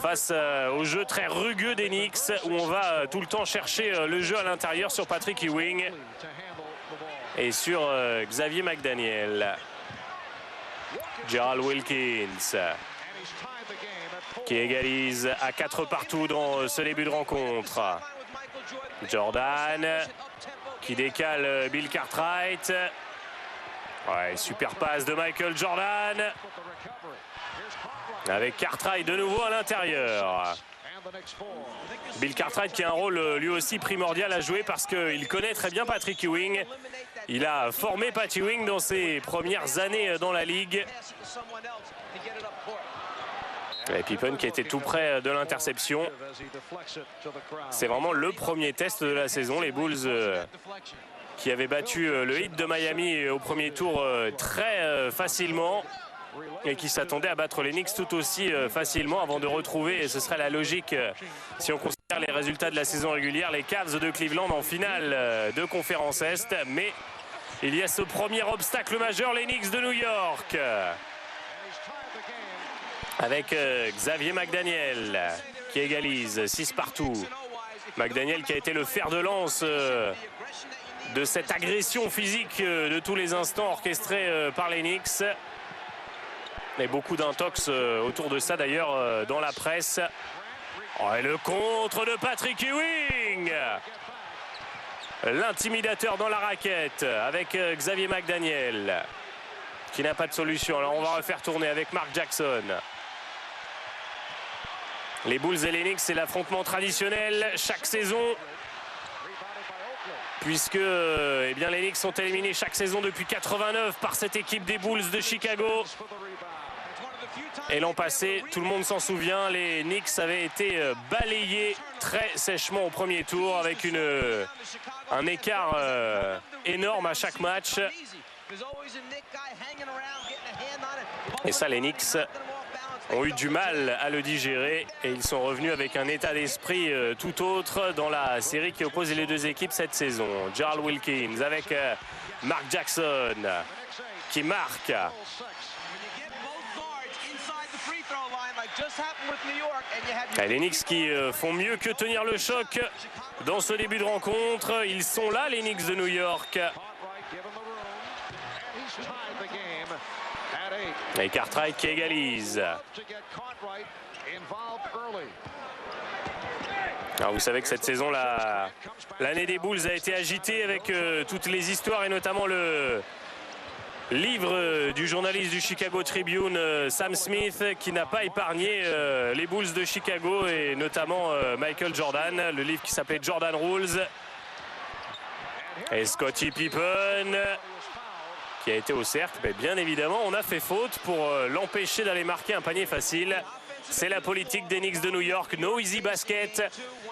face au jeu très rugueux des Knicks, où on va tout le temps chercher le jeu à l'intérieur sur Patrick Ewing et sur Xavier McDaniel. Gerald Wilkins qui égalise à 4 partout dans ce début de rencontre. Jordan qui décale Bill Cartwright. Ouais, super passe de Michael Jordan. Avec Cartwright de nouveau à l'intérieur. Bill Cartwright qui a un rôle lui aussi primordial à jouer parce qu'il connaît très bien Patrick Ewing. Il a formé Pat Ewing dans ses premières années dans la ligue. Et Pippen qui était tout près de l'interception. C'est vraiment le premier test de la saison. Les Bulls qui avaient battu le Heat de Miami au premier tour très facilement et qui s'attendaient à battre les Knicks tout aussi facilement avant de retrouver, et ce serait la logique si on considère les résultats de la saison régulière, les Cavs de Cleveland en finale de conférence Est. Mais il y a ce premier obstacle majeur, les Knicks de New York. Avec Xavier McDaniel qui égalise 6 partout. McDaniel qui a été le fer de lance de cette agression physique de tous les instants orchestrée par les Knicks. Et beaucoup d'intox autour de ça d'ailleurs dans la presse. Oh, et le contre de Patrick Ewing. L'intimidateur dans la raquette avec Xavier McDaniel qui n'a pas de solution. Alors on va refaire tourner avec Mark Jackson. Les Bulls et les Knicks, c'est l'affrontement traditionnel chaque saison. Puisque eh bien, les Knicks sont éliminés chaque saison depuis 89 par cette équipe des Bulls de Chicago. Et l'an passé, tout le monde s'en souvient, les Knicks avaient été balayés très sèchement au premier tour avec un écart énorme à chaque match. Et ça, les Knicks ont eu du mal à le digérer et ils sont revenus avec un état d'esprit tout autre dans la série qui oppose les deux équipes cette saison. Gerald Wilkins avec Mark Jackson qui marque. Et les Knicks qui font mieux que tenir le choc dans ce début de rencontre. Ils sont là, les Knicks de New York. Et Cartwright qui égalise. Alors vous savez que cette saison, l'année des Bulls a été agitée avec toutes les histoires et notamment le livre du journaliste du Chicago Tribune, Sam Smith, qui n'a pas épargné les Bulls de Chicago et notamment Michael Jordan, le livre qui s'appelait Jordan Rules. Et Scottie Pippen qui a été au cercle, mais bien évidemment on a fait faute pour l'empêcher d'aller marquer un panier facile. C'est la politique des Knicks de New York, no easy basket.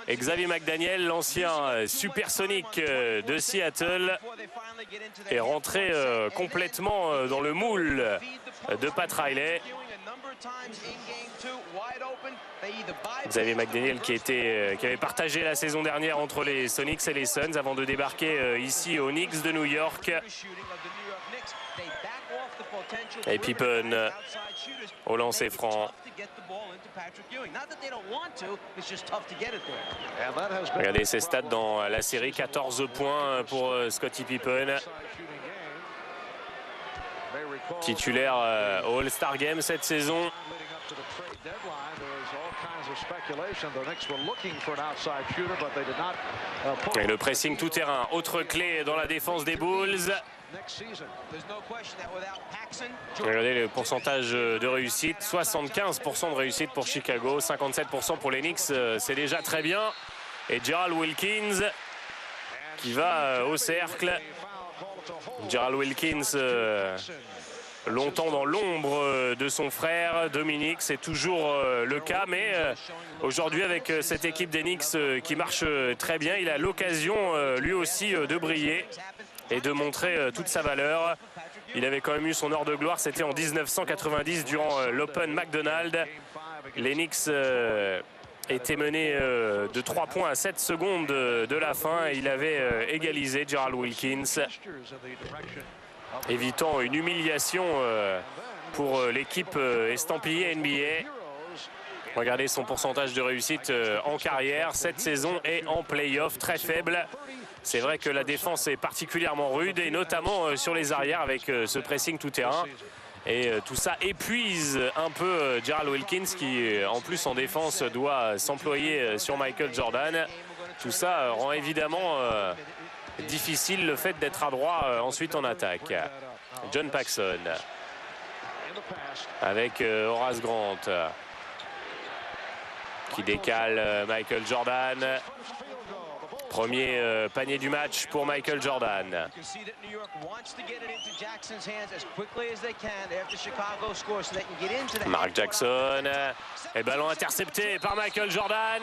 Et Xavier McDaniel, l'ancien supersonique de Seattle, est rentré complètement dans le moule de Pat Riley. Xavier McDaniel qui avait partagé la saison dernière entre les Sonics et les Suns avant de débarquer ici aux Knicks de New York. Et Pippen au lancer franc. Regardez ses stats dans la série, 14 points pour Scottie Pippen. Titulaire au All-Star Game cette saison. Et le pressing tout-terrain, autre clé dans la défense des Bulls. Regardez le pourcentage de réussite, 75% de réussite pour Chicago, 57% pour les Knicks, c'est déjà très bien. Et Gerald Wilkins qui va au cercle. Gerald Wilkins longtemps dans l'ombre de son frère Dominique, c'est toujours le cas, mais aujourd'hui avec cette équipe des Knicks qui marche très bien, il a l'occasion lui aussi de briller et de montrer toute sa valeur. Il avait quand même eu son heure de gloire, c'était en 1990 durant l'Open McDonald's. Les Knicks étaient menés de 3 points à 7 secondes de la fin et il avait égalisé Gerald Wilkins, évitant une humiliation pour l'équipe estampillée NBA. Regardez son pourcentage de réussite en carrière, cette saison et en play-off, très faible. C'est vrai que la défense est particulièrement rude et notamment sur les arrières avec ce pressing tout-terrain. Et tout ça épuise un peu Gerald Wilkins qui, en plus en défense, doit s'employer sur Michael Jordan. Tout ça rend évidemment difficile le fait d'être adroit ensuite en attaque. John Paxson avec Horace Grant qui décale Michael Jordan. Premier panier du match pour Michael Jordan. Mark Jackson. Et ballon intercepté par Michael Jordan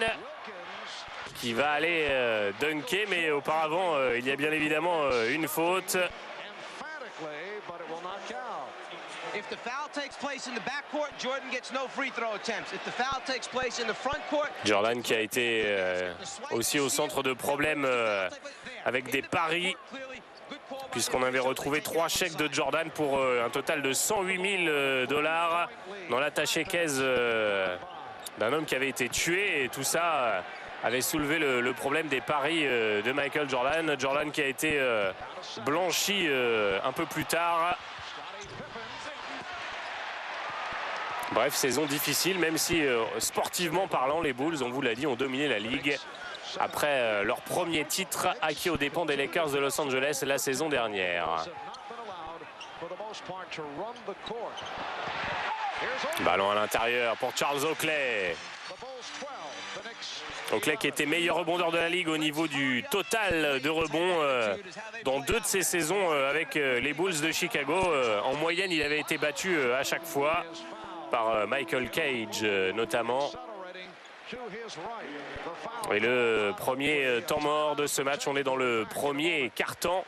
qui va aller dunker, mais auparavant il y a bien évidemment une faute. If the foul takes place in the backcourt, Jordan gets no free throw attempts. If the foul takes place in the front court, Jordan qui a été aussi au centre de problèmes avec des paris, puisqu'on avait retrouvé 3 chèques de Jordan pour un total de 108 000 $ dans l'attaché caisse d'un homme qui avait été tué, et tout ça avait soulevé le problème des paris de Michael Jordan. Jordan qui a été blanchi un peu plus tard. Bref, saison difficile, même si sportivement parlant, les Bulls, on vous l'a dit, ont dominé la ligue après leur premier titre acquis aux dépens des Lakers de Los Angeles la saison dernière. Ballon à l'intérieur pour Charles Oakley. Oakley qui était meilleur rebondeur de la ligue au niveau du total de rebonds dans 2 de ses saisons avec les Bulls de Chicago. En moyenne, il avait été battu à chaque fois par Michael Cage notamment. Et le premier temps mort de ce match, on est dans le premier quart-temps.